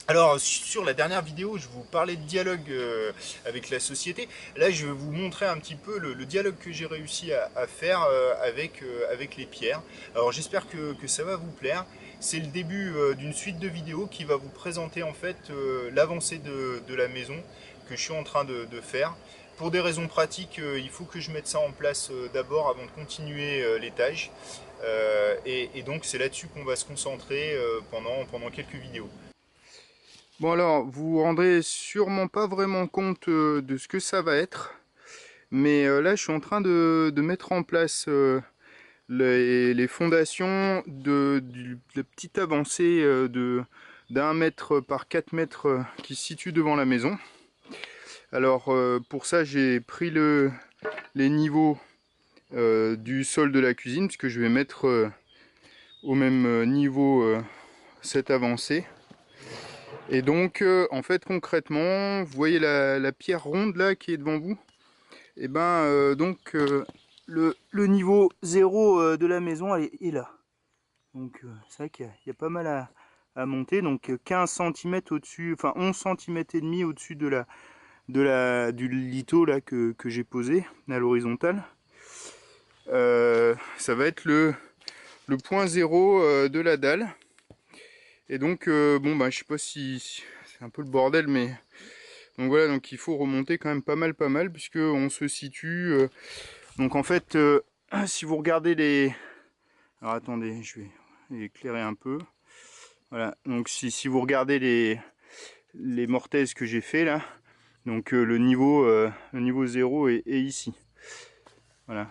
Alors, sur la dernière vidéo, je vous parlais de dialogue avec la société. Là, je vais vous montrer un petit peu le dialogue que j'ai réussi à faire avec les pierres. Alors, j'espère que ça va vous plaire. C'est le début d'une suite de vidéos qui va vous présenter en fait l'avancée de la maison que je suis en train de faire. Pour des raisons pratiques, il faut que je mette ça en place d'abord avant de continuer l'étage. Et donc, c'est là-dessus qu'on va se concentrer pendant quelques vidéos. Bon alors, vous vous rendrez sûrement pas vraiment compte de ce que ça va être, mais là je suis en train de mettre en place les fondations de la petite avancée d'1 mètre par 4 mètres qui se situe devant la maison. Alors pour ça j'ai pris les niveaux du sol de la cuisine, puisque je vais mettre au même niveau cette avancée. Et donc, en fait, concrètement, vous voyez la pierre ronde là qui est devant vous. Et ben, le niveau zéro de la maison est là. Donc, c'est vrai qu'il y a pas mal à monter. Donc, 15 cm au-dessus, enfin 11 cm et demi au-dessus du lito là que j'ai posé à l'horizontale. Ça va être le point zéro de la dalle. Et donc, bon, bah, je sais pas si c'est un peu le bordel, mais donc voilà, donc il faut remonter quand même pas mal, puisque on se situe. Donc en fait, si vous regardez les. Alors attendez, je vais éclairer un peu. Voilà, donc si vous regardez les mortaises que j'ai fait là, donc le niveau 0 est ici. Voilà.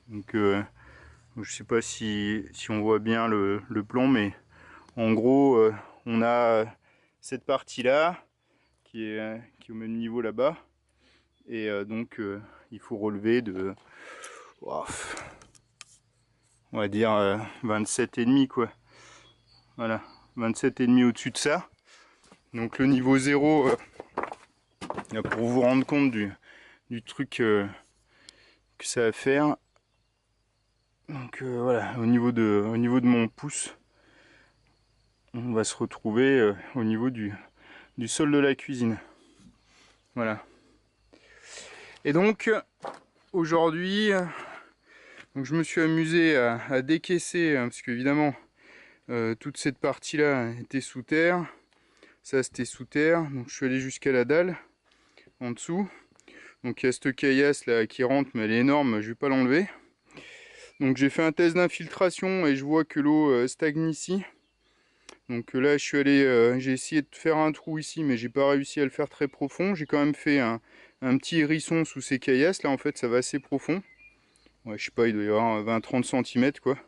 Donc je sais pas si on voit bien le plan, mais en gros, on a cette partie là qui est au même niveau là-bas. Et donc il faut relever de, oh, on va dire 27,5 quoi. Voilà, 27,5 au-dessus de ça. Donc le niveau 0, pour vous rendre compte du truc que ça va faire. Donc voilà, au niveau de mon pouce, on va se retrouver au niveau du sol de la cuisine. Voilà. Et donc aujourd'hui, donc je me suis amusé à décaisser, parce qu'évidemment toute cette partie là était sous terre, ça c'était sous terre, donc je suis allé jusqu'à la dalle en dessous. Donc il y a cette caillasse là qui rentre, mais elle est énorme, je vais pas l'enlever. Donc j'ai fait un test d'infiltration et je vois que l'eau stagne ici. Donc là je suis allé, j'ai essayé de faire un trou ici, mais j'ai pas réussi à le faire très profond. J'ai quand même fait un petit hérisson sous ces caillasses là, en fait ça va assez profond. Ouais, je sais pas, il doit y avoir 20-30 cm quoi.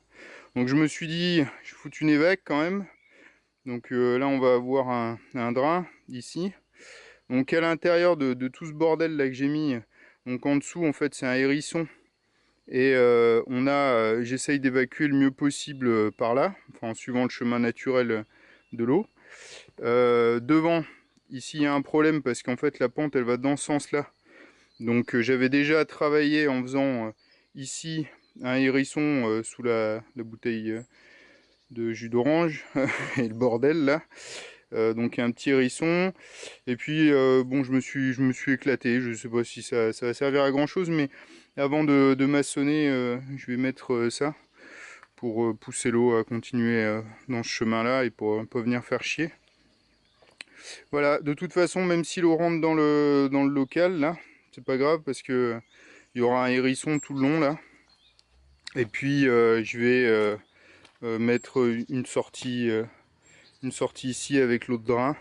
Donc je me suis dit, je fous une évac quand même. Donc là on va avoir un drain ici. Donc à l'intérieur de tout ce bordel là que j'ai mis, donc en dessous en fait c'est un hérisson. Et j'essaye d'évacuer le mieux possible par là, enfin en suivant le chemin naturel de l'eau. Devant, ici il y a un problème parce qu'en fait la pente elle va dans ce sens là. Donc j'avais déjà travaillé en faisant ici un hérisson sous la bouteille de jus d'orange et le bordel là. Donc un petit hérisson. Et puis bon, je me suis éclaté. Je sais pas si ça va servir à grand chose, mais avant de maçonner, je vais mettre ça pour pousser l'eau à continuer dans ce chemin là et pour pas venir faire chier. Voilà, de toute façon, même si l'eau rentre dans le local là, c'est pas grave parce que il y aura un hérisson tout le long là. Et puis je vais mettre une sortie ici avec l'eau de drain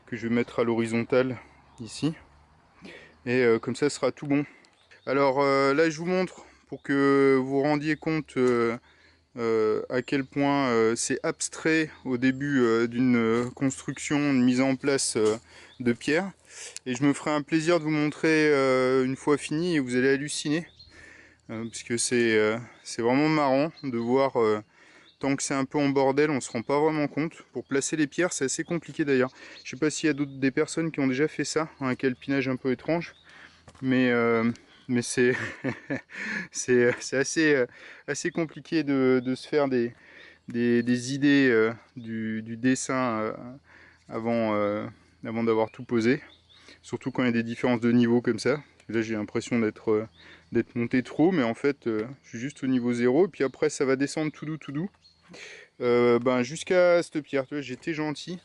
que je vais mettre à l'horizontale ici. Et comme ça, ce sera tout bon. Alors là, je vous montre pour que vous vous rendiez compte à quel point c'est abstrait au début d'une construction, une mise en place de pierre. Et je me ferai un plaisir de vous montrer une fois fini et vous allez halluciner. Parce que c'est vraiment marrant de voir, tant que c'est un peu en bordel, on se rend pas vraiment compte. Pour placer les pierres, c'est assez compliqué d'ailleurs. Je sais pas s'il y a des personnes qui ont déjà fait ça, un calpinage un peu étrange. Mais, mais c'est c'est assez compliqué de se faire des idées du dessin avant d'avoir tout posé. Surtout quand il y a des différences de niveau comme ça. Là j'ai l'impression d'être monté trop, mais en fait je suis juste au niveau 0. Et puis après ça va descendre tout doux. Jusqu'à cette pierre. Tu vois, j'étais gentil.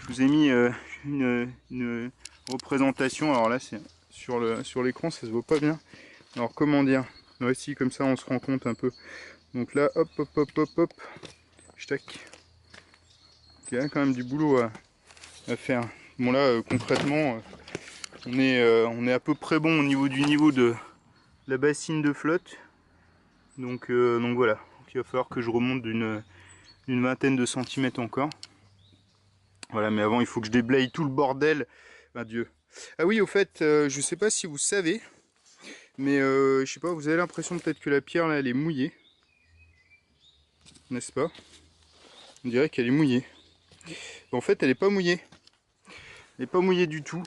Je vous ai mis une représentation. Alors là c'est sur l'écran, ça se voit pas bien. Alors comment dire? Voici, comme ça on se rend compte un peu. Donc là, hop. Tac. Il y a quand même du boulot à faire. Bon là concrètement on est à peu près bon au niveau du niveau de la bassine de flotte. Donc voilà. Donc, il va falloir que je remonte d'une vingtaine de centimètres encore. Voilà, mais avant il faut que je déblaye tout le bordel. Adieu. Ah oui, au fait, je sais pas si vous savez, mais je sais pas, vous avez l'impression peut-être que la pierre là elle est mouillée. N'est-ce pas? On dirait qu'elle est mouillée. En fait, elle est pas mouillée. Elle est pas mouillée du tout.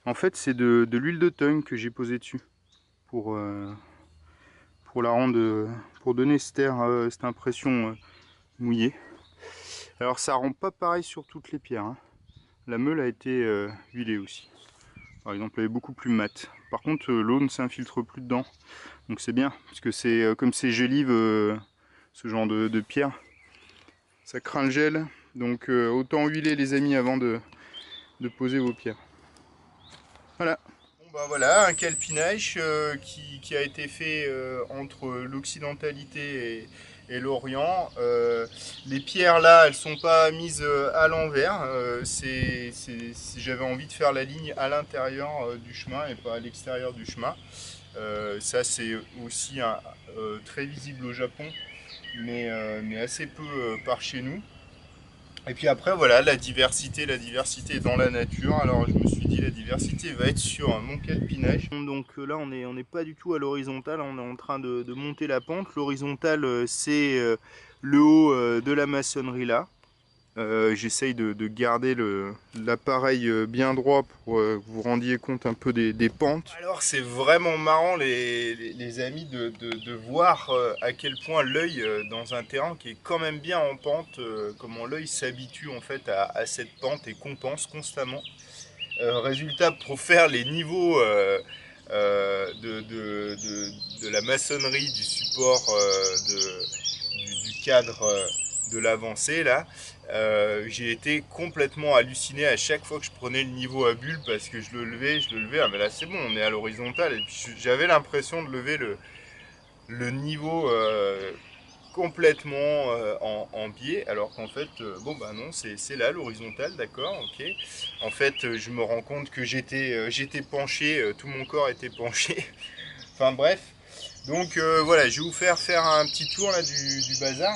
En fait, c'est de l'huile de tongue que j'ai posé dessus pour la rendre, pour donner cette impression mouillée. Alors, ça rend pas pareil sur toutes les pierres, hein. La meule a été huilée aussi. Par exemple, elle est beaucoup plus mate. Par contre, l'eau ne s'infiltre plus dedans. Donc c'est bien, parce que c'est comme c'est gélive, ce genre de pierre, ça craint le gel. Donc autant huiler les amis avant de poser vos pierres. Voilà. Bon bah voilà, un calpinage qui a été fait entre l'occidentalité et l'Orient. Les pierres là, elles sont pas mises à l'envers. J'avais envie de faire la ligne à l'intérieur du chemin et pas à l'extérieur du chemin. Ça c'est aussi très visible au Japon, mais assez peu par chez nous. Et puis après voilà, la diversité est dans la nature. Alors je me suis dit la diversité va être sur mon calpinage. Donc là on n'est pas du tout à l'horizontale, on est en train de monter la pente. L'horizontale c'est le haut de la maçonnerie là. J'essaye de garder l'appareil bien droit pour que vous rendiez compte un peu des pentes. Alors c'est vraiment marrant les amis de voir à quel point l'œil dans un terrain qui est quand même bien en pente, comment l'œil s'habitue en fait à cette pente et compense constamment. Résultat, pour faire les niveaux de la maçonnerie, du support du cadre de l'avancée là, j'ai été complètement halluciné à chaque fois que je prenais le niveau à bulle parce que je le levais, ah mais là c'est bon, on est à l'horizontale, et puis j'avais l'impression de lever le niveau complètement en biais, alors qu'en fait, bon bah non, c'est là l'horizontale, d'accord, ok. En fait, je me rends compte que j'étais penché, tout mon corps était penché. Enfin bref, donc voilà, je vais vous faire un petit tour là du bazar.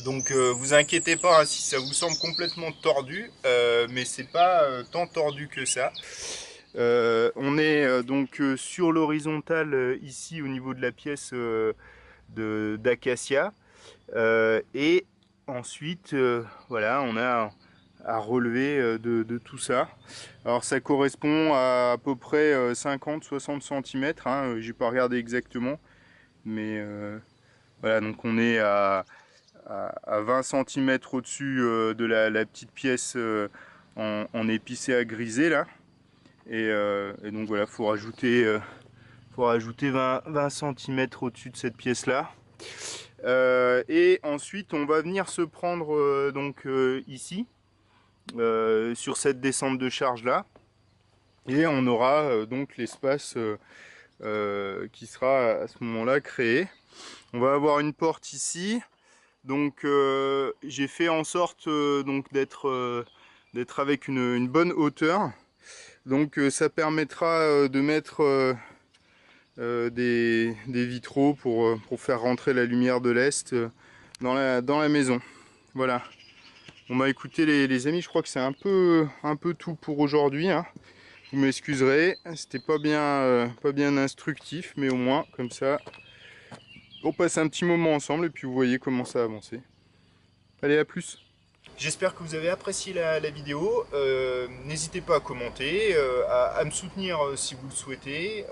Donc vous inquiétez pas hein, si ça vous semble complètement tordu, mais c'est pas tant tordu que ça. On est donc sur l'horizontale ici au niveau de la pièce d'acacia, et ensuite voilà, on a à relever de tout ça. Alors ça correspond à peu près 50-60 cm, hein, j'ai pas regardé exactement, mais voilà, donc on est à 20 cm au-dessus de la petite pièce en épicé à griser là. Et donc voilà, faut rajouter 20 cm au-dessus de cette pièce là. Et ensuite on va venir se prendre ici, sur cette descente de charge là. Et on aura donc l'espace qui sera à ce moment-là créé. On va avoir une porte ici. Donc j'ai fait en sorte d'être avec une bonne hauteur. Donc ça permettra de mettre des vitraux pour faire rentrer la lumière de l'Est dans la maison. Voilà. Bon bah écoutez les amis, je crois que c'est un peu tout pour aujourd'hui, hein. Vous m'excuserez, c'était pas bien instructif, mais au moins comme ça on passe un petit moment ensemble et puis vous voyez comment ça a avancé. Allez, à plus. J'espère que vous avez apprécié la vidéo. N'hésitez pas à commenter, à me soutenir si vous le souhaitez,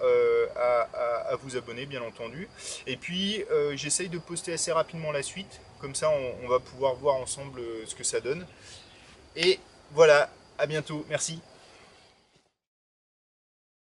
à vous abonner bien entendu. Et puis j'essaye de poster assez rapidement la suite, comme ça on va pouvoir voir ensemble ce que ça donne. Et Voilà, à bientôt, merci.